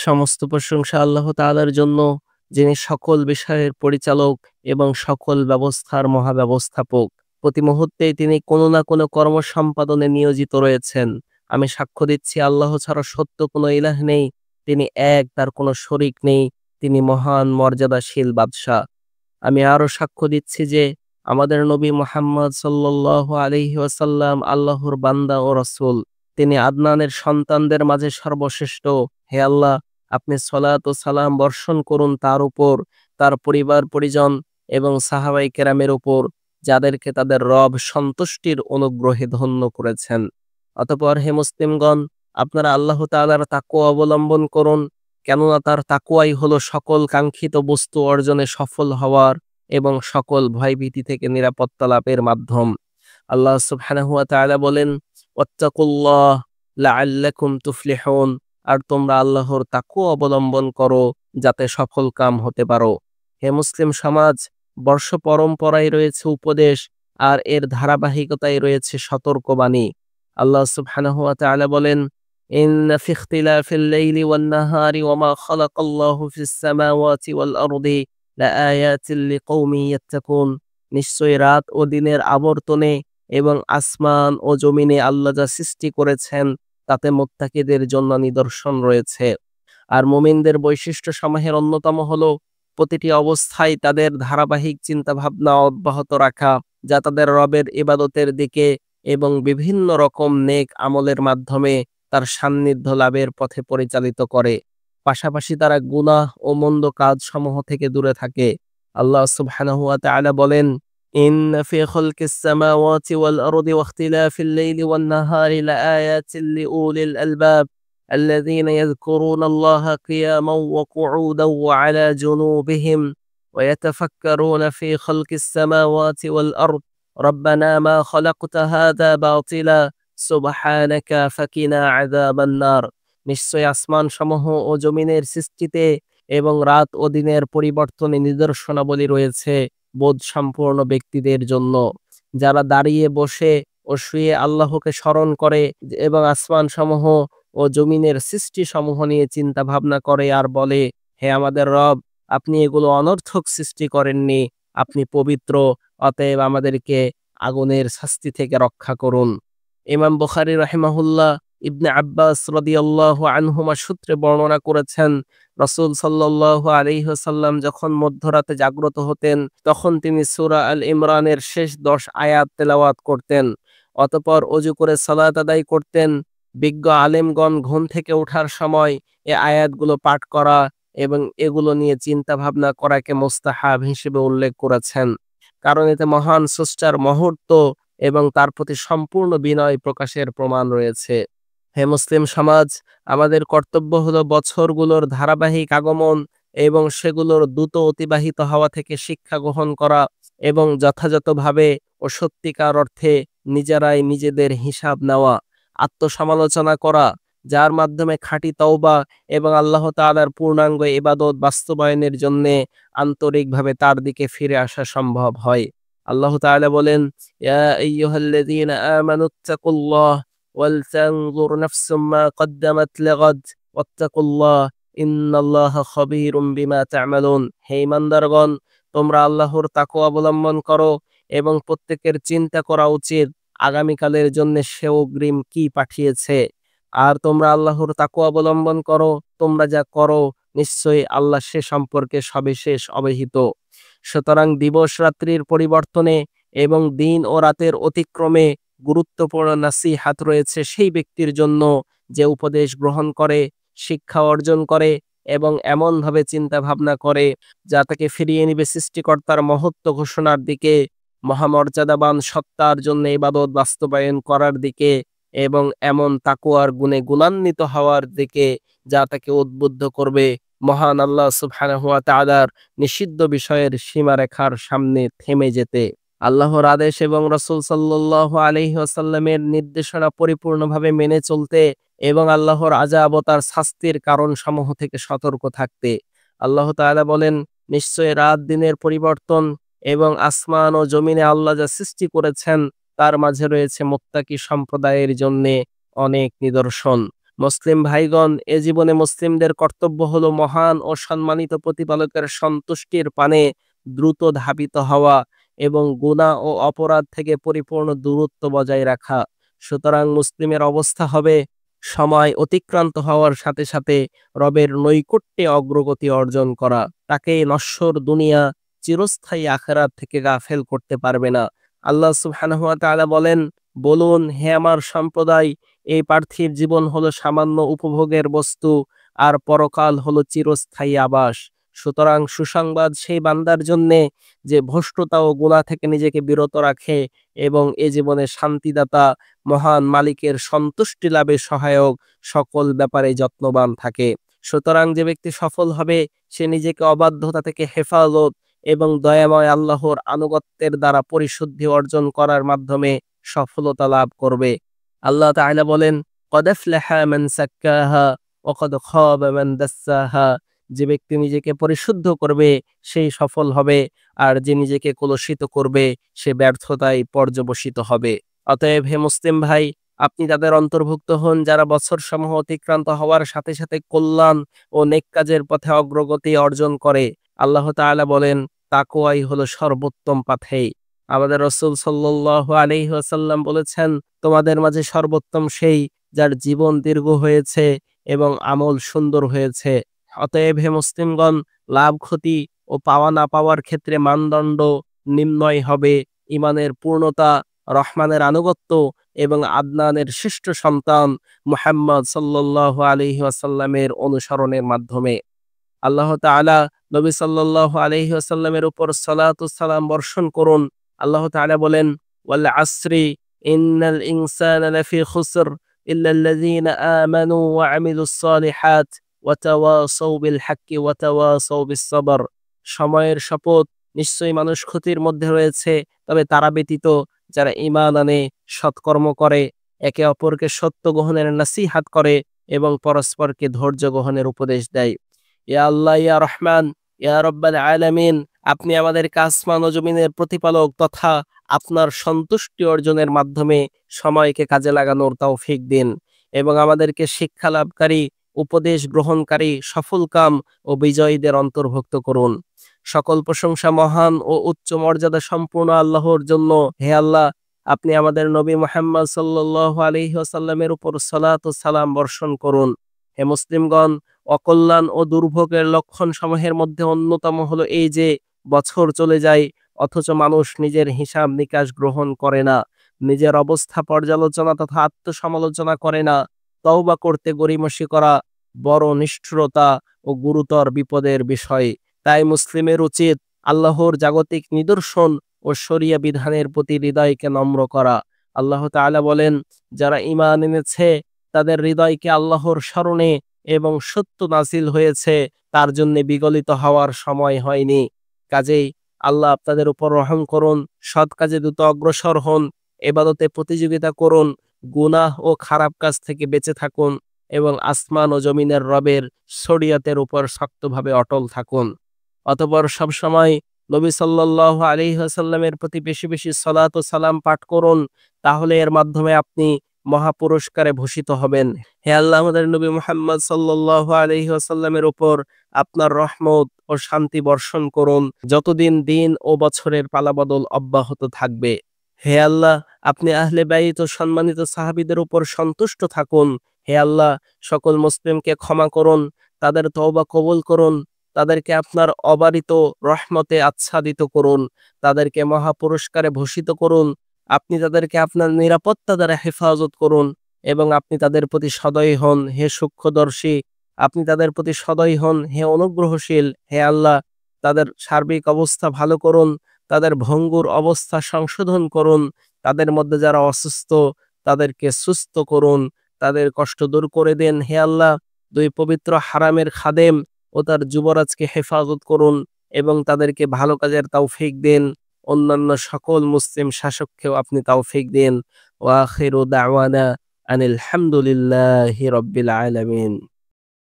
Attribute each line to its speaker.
Speaker 1: সমস্ত প্রশংসা আল্লাহ তাআলার জন্য, যিনি সকল বিষয়ের পরিচালক এবং সকল ব্যবস্থার মহাব্যবস্থাপক। প্রতি মুহূর্তেই তিনি কোনো না কোনো কর্ম সম্পাদনে নিয়োজিত রয়েছেন। আমি সাক্ষ্য দিচ্ছি আল্লাহ ছাড়া সত্য কোনো ইলাহ নেই। তিনি এক, তার কোনো শরিক নেই। তিনি মহান মর্যাদাশীল বাদশাহ। আমি আরো সাক্ষ্য দিচ্ছি যে আমাদের নবী মুহাম্মদ সাল্লাল্লাহু আলাইহি ওয়াসাল্লাম আল্লাহর বান্দা ও রাসূল। তিনি আদনানের সন্তানদের মাঝে সর্বশ্রেষ্ঠ। হে আল্লাহ, আপনি সলাত ও সালাম বর্ষণ করুন তার উপর, তার পরিবার পরিজন এবং সাহাবাই কেরামের উপর, যাদেরকে তাদের রব সন্তুষ্টির অনুগ্রহে ধন্য করেছেন। অতঃপর হে মুসলিমগণ, আপনারা আল্লাহ তাআলার তাকওয়া অবলম্বন করুন, কেননা তার তাকওয়াই হলো সকল কাঙ্ক্ষিত বস্তু অর্জনে সফল হওয়ার এবং সকল ভয়ভীতি থেকে নিরাপত্তা লাভের মাধ্যম। আল্লাহ সুবহানাহু ওয়া তাআলা বলেন, ওয়াত্তাকুল্লাহ লাআল্লাকুম তুফলিহুন। আর তোমরা আল্লাহর তাকওয়া অবলম্বন করো যাতে সফল কাম হতে পারো। হে মুসলিম সমাজ, বর্ষ পরম্পরায় রয়েছে উপদেশ, আর এর ধারাবাহিকতায় রয়েছে সতর্কবাণী। আল্লাহ সুবহানাহু ওয়া তাআলা বলেন, ইন্না ফি ইখতিলাফিল লাইলি ওয়ান নাহারি ওয়া মা খালাকাল্লাহু ফিস সামাওয়াতি ওয়াল আরদি লাআয়াতিল লিকৌমিন ইয়াত্তাকুন। নিশ্চয়ই রাত ও দিনের আবর্তনে এবং আসমান ও জমিনে আল্লাহ যা সৃষ্টি করেছেন তাতে মুত্তাকিদের জন্য নিদর্শন রয়েছে। আর মুমিনদের বৈশিষ্ট্য সমূহের অন্যতম হলো প্রতিটি অবস্থায় তাদের ধারাবাহিক চিন্তাভাবনা অব্যাহত রাখা, যা তাদের রবের ইবাদতের দিকে এবং বিভিন্ন রকম নেক আমলের মাধ্যমে তার সান্নিধ্য লাভের পথে পরিচালিত করে। পাশাপাশি তারা গুনাহ ও মন্দ কাজসমূহ থেকে দূরে থাকে। আল্লাহ সুবহানাহু ওয়া তাআলা বলেন, ইন্না ফি খালকিস সামাওয়াতি ওয়াল আরদি ওয়াখতিলাফিল লাইলি ওয়ান নাহারি লাআয়াতিন লিউলিল আলবাব الذين يذكرون الله قياما وقعودا وعلى جنوبهم ويتفكرون في خلق السماوات والأرض ربنا ما خلقت هذا باطلا سبحانك فقنا عذاب النار। নিশ্চয় আসমান সমূহ ও জমিনের সৃষ্টিতে এবং রাত ও দিনের পরিবর্তনে নিদর্শনাবলী রয়েছে বোধ সম্পূর্ণ ব্যক্তিদের জন্য, যারা দাঁড়িয়ে বসে ও শুয়ে আল্লাহকে স্মরণ করে এবং আসমান সমূহ ও জমিনের সৃষ্টি সমূহ নিয়ে চিন্তা ভাবনা করে আর বলে, হে আমাদের রব, আপনি এগুলো অনর্থক সৃষ্টি করেননি, আপনি পবিত্র, অতএব আমাদেরকে আগুনের শাস্তি থেকে রক্ষা করুন। ইমাম বুখারী রাহিমাহুল্লাহ ইবনে আব্বাস রাদিয়াল্লাহু আনহুমা সূত্রে বর্ণনা করেছেন, রাসূল সাল্লাল্লাহু আলাইহি ওয়াসাল্লাম যখন মধ্যরাতে জাগ্রত হতেন তখন তিনি সূরা আল ইমরানের শেষ 10 আয়াত তেলাওয়াত করতেন। অতঃপর ওযু করে সালাত আদায় করতেন। বিজ্ঞ আলেমগণ ঘুম থেকে ওঠার সময় এ আয়াতগুলো পাঠ করা এবং এগুলো নিয়ে চিন্তা ভাবনা করাকে মুস্তাহাব হিসেবে উল্লেখ করেছেন, কারণ এতে মহান স্রষ্টার মহত্ব এবং তার প্রতি সম্পূর্ণ বিনয় প্রকাশের প্রমাণ রয়েছে। হে মুসলিম সমাজ, আমাদের কর্তব্য হলো বছরগুলোর ধারাবাহিক আগমন এবং সেগুলোর দ্রুত অতিবাহিত হওয়া থেকে শিক্ষা গ্রহণ করা এবং যথাযথভাবে ও সত্যিকার অর্থে নিজেরাই নিজেদের হিসাব নেওয়া, আত্মসমালোচনা করা, যার মাধ্যমে খাঁটি তওবা এবং আল্লাহ তাআলার পূর্ণাঙ্গ ইবাদত বাস্তবায়নের জন্যে আন্তরিকভাবে তার দিকে ফিরে আসা সম্ভব হয়। আল্লাহ তাআলা বলেন, ইয়া আইয়ুহাল্লাযীনা আমানুত্তাকুল্লাহ ওয়াল তানজুর নাফসুম মা কদ্দামাত লিগাদ ওয়াত্তাকুল্লাহ ইন্নাল্লাহা খাবীরুম বিমা তা'মালুন। হে ঈমানদারগণ, তোমরা আল্লাহর তাকওয়া অবলম্বন করো এবং প্রত্যেকের চিন্তা করা উচিত আগামীকালের জন্য সে অগ্রিম কি পাঠিয়েছে। আর তোমরা আল্লাহর তাকওয়া অবলম্বন করো, তোমরা যা করো নিশ্চয়ই আল্লাহ সে সম্পর্কে সবিশেষ অবহিত। সুতরাং দিবস রাত্রির পরিবর্তনে এবং দিন ও রাতের অতিক্রমে গুরুত্বপূর্ণ নাসিহাত রয়েছে সেই ব্যক্তির জন্য যে উপদেশ গ্রহণ করে, শিক্ষা অর্জন করে এবং এমনভাবে চিন্তা ভাবনা করে যা তাকে ফিরিয়ে নিবে সৃষ্টিকর্তার মহত্ব ঘোষণার দিকে, মহামর্যাদাবান সত্তার জন্য ইবাদত বাস্তবায়ন করার দিকে এবং এমন তাকওয়ার গুণে গুণান্বিত হওয়ার দিকে যা তাকে উদ্বুদ্ধ করবে মহান আল্লাহ সুবহানাহু ওয়া তাআলার নিষিদ্ধ বিষয়ের সীমারেখার সামনে থেমে যেতে। আল্লাহর আদেশ এবং রাসূল সাল্লাল্লাহু আলাইহি ওয়াসাল্লামের নির্দেশনা পরিপূর্ণভাবে মেনে চলতে এবং আল্লাহর আযাব ও তার শাস্তির কারণসমূহ থেকে সতর্ক থাকতে। আল্লাহ তাআলা বলেন, নিশ্চয়ই রাত দিনের পরিবর্তন এবং আসমান ও জমিনে আল্লাহ যা সৃষ্টি করেছেন তার মাঝে রয়েছে মুত্তাকি সম্প্রদায়ের জন্যে অনেক নিদর্শন। মুসলিম ভাইগণ, এ জীবনে মুসলিমদের কর্তব্য হলো মহান ও সম্মানিত প্রতিপালকের সন্তুষ্টির পানে দ্রুত ধাবিত হওয়া এবং গুনাহ ও অপরাধ থেকে পরিপূর্ণ দূরত্ব বজায় রাখা। সুতরাং মুসলিমের অবস্থা হবে সময় অতিক্রান্ত হওয়ার সাথে সাথে রবের নৈকট্যে অগ্রগতি অর্জন করা। তাকে নশ্বর দুনিয়া, চিরস্থায়ী আখিরাত থেকে গাফেল করতে পারবে না। আল্লাহ সুবহানাহু ওয়া তাআলা বলেন, বলুন, হে আমার সম্প্রদায়, এই পার্থিব জীবন হলো সামান্য উপভোগের বস্তু, আর পরকাল হলো চিরস্থায়ী আবাস। সুতরাং সুসংবাদ সেই বান্দার জন্যে যে ভ্রষ্টতা ও গুনাহ থেকে নিজেকে বিরত রাখে এবং এ জীবনে শান্তিদাতা মহান মালিকের সন্তুষ্টি লাভে সহায়ক সকল ব্যাপারে যত্নবান থাকে। সুতরাং যে ব্যক্তি সফল হবে সে নিজেকে অবাধ্যতা থেকে হেফাজত এবং দয়াময় আল্লাহর আনুগত্যের দ্বারা পরিশুদ্ধি অর্জন করার মাধ্যমে সফলতা লাভ করবে। আল্লাহ তাআলা বলেন, "কদ আফলাহা মান সাক্কাহা ওয়া কদ খাবা মান দাসসাহা।" যে ব্যক্তি নিজেকে পরিশুদ্ধ করবে সেই সফল হবে, আর যে নিজেকে কলুষিত করবে সে ব্যর্থতায় পর্যবসিত হবে। অতএব হে মুসলিম ভাই, আপনি তাদের অন্তর্ভুক্ত হন যারা বছরসমূহ অতিক্রান্ত হওয়ার সাথে সাথে কল্যাণ ও নেক কাজের পথে অগ্রগতি অর্জন করে। আল্লাহ তাআলা বলেন, তাকওয়াই হলো সর্বোত্তম পাথেয়। আমাদের রাসূল সাল্লাল্লাহু আলাইহি ওয়াসাল্লাম বলেছেন, তোমাদের মাঝে সর্বোত্তম সেই যার জীবন দীর্ঘ হয়েছে এবং আমল সুন্দর হয়েছে। অতএব হে মুসলিমগণ, লাভ ক্ষতি ও পাওয়া না পাওয়ার ক্ষেত্রে মানদণ্ড নির্ণয় হবে ঈমানের পূর্ণতা, রহমানের আনুগত্য এবং আদনানের শ্রেষ্ঠ সন্তান মুহাম্মদ সাল্লাল্লাহু আলাইহি ওয়াসাল্লামের অনুসরণের মাধ্যমে। আল্লাহ তাআলা নবী সাল্লাল্লাহু আলাইহি ওয়াসাল্লামের উপর সালাতু সালাম বর্ষণ করুন। আল্লাহ তাআলা বলেন, ওয়াল আসরি ইন্নাল ইনসানা লাফি খুসর ইল্লাল্লাযীনা আমানু ওয়া আমিলুস সালিহাত ওয়া তাওয়াসাউ বিল হাক্কি ওয়া তাওয়াসাউ বিস sabr। সময়ের শপথ, নিশ্চয়ই মানুষ ক্ষতির মধ্যে রয়েছে, তবে তারা ব্যতীত যারা ঈমান আনে, সৎকর্ম করে, একে অপরকে সত্য গ্রহণের নসিহাত করে এবং পরস্পরকে ধৈর্য গ্রহণের উপদেশ দেয়। ইয়া আল্লাহ, ইয়া রহমান, ইয়া রব্বাল আলামিন, আপনি আমাদেরকে আসমান ও জমিনের প্রতিপালক তথা আপনার সন্তুষ্টি অর্জনের মাধ্যমে সময়কে কাজে লাগানোর তৌফিক দিন এবং আমাদেরকে শিক্ষা লাভকারী, উপদেশ গ্রহণকারী, সফলকাম ও বিজয়ীদের অন্তর্ভুক্ত করুন। সকল প্রশংসা মহান ও উচ্চ মর্যাদা সম্পূর্ণ আল্লাহর জন্য। হে আল্লাহ, আপনি আমাদের নবী মুহাম্মদ সাল্লাল্লাহু আলাইহি ওয়াসাল্লামের উপর সালাত ও সালাম বর্ষণ করুন। হে মুসলিমগণ, অকল্যাণ ও দুর্ভোগের লক্ষণ সমূহের মধ্যে অন্যতম হলো এই যে বছর চলে যায় অথচ মানুষ নিজের হিসাব নিকাশ গ্রহণ করে না, নিজের অবস্থা পর্যালোচনা তথা আত্মসমালোচনা করে না। তওবা করতে গড়িমসি করা বড় নিষ্ঠুরতা ও গুরুতর বিপদের বিষয়। তাই মুসলিমের উচিত আল্লাহর জাগতিক নিদর্শন ও শরিয়া বিধানের প্রতি হৃদয়কে নম্র করা। আল্লাহ তাআলা বলেন, যারা ঈমান এনেছে তাদের হৃদয়কে আল্লাহর স্মরণে এবং সত্য নাজিল হয়েছে, তার জন্য বিগলিত হওয়ার সময় হয়নি। কাজেই আল্লাহ আপনাদের উপর রহম করুন, সৎ কাজে দ্রুত অগ্রসর হন, ইবাদতে প্রতিযোগিতা করুন, গুনাহ ও খারাপ কাজ থেকে বেঁচে থাকুন এবং আসমান ও জমিনের রবের শরিয়তের উপর শক্তভাবে অটল থাকুন। অতঃপর সবসময় নবী সাল্লাল্লাহু আলাইহি ওয়াসাল্লামের প্রতি বেশি বেশি সালাত ও সালাম পাঠ করুন, তাহলে এর মাধ্যমে আপনি মহাপুরস্কারে ভূষিত হবেন। হে আল্লাহ, আমাদের নবী মুহাম্মদ সাল্লাল্লাহু আলাইহি ওয়াসাল্লামের উপর আপনার রহমত ও শান্তি বর্ষণ করুন, যতদিন দিন ও বছরের পালাবদল অব্যাহত থাকবে। হে আল্লাহ, আপনি আহলে বাইত ও সম্মানিত সাহাবীদের উপর সন্তুষ্ট থাকুন। হে আল্লাহ, সকল মুসলিমকে ক্ষমা করুন, তাদের তওবা কবুল করুন, তাদেরকে আপনার অবারিত রহমতে আচ্ছাদিত করুন, তাদেরকে মহাপুরস্কারে ভূষিত করুন। আপনি তাদেরকে আপনার নিরাপত্তা দ্বারা হেফাজত করুন এবং আপনি তাদের প্রতি সদয় হন, হে সূক্ষ্মদর্শী। আপনি তাদের প্রতি সদয় হন, হে অনুগ্রহশীল। হে আল্লাহ, তাদের সার্বিক অবস্থা ভালো করুন, তাদের ভঙ্গুর অবস্থা সংশোধন করুন, তাদের মধ্যে যারা অসুস্থ তাদেরকে সুস্থ করুন, তাদের কষ্ট দূর করে দেন। হে আল্লাহ, দুই পবিত্র হারামের খাদেম ও তার যুবরাজকে হেফাজত করুন এবং তাদেরকে ভালো কাজের তৌফিক দেন। অন্যান্য সকল মুসলিম শাসককেও আপনি তৌফিক দেন। ওয়া আখিরু দাওয়ানা আনিল হামদুলিল্লাহি রাব্বিল আলামিন।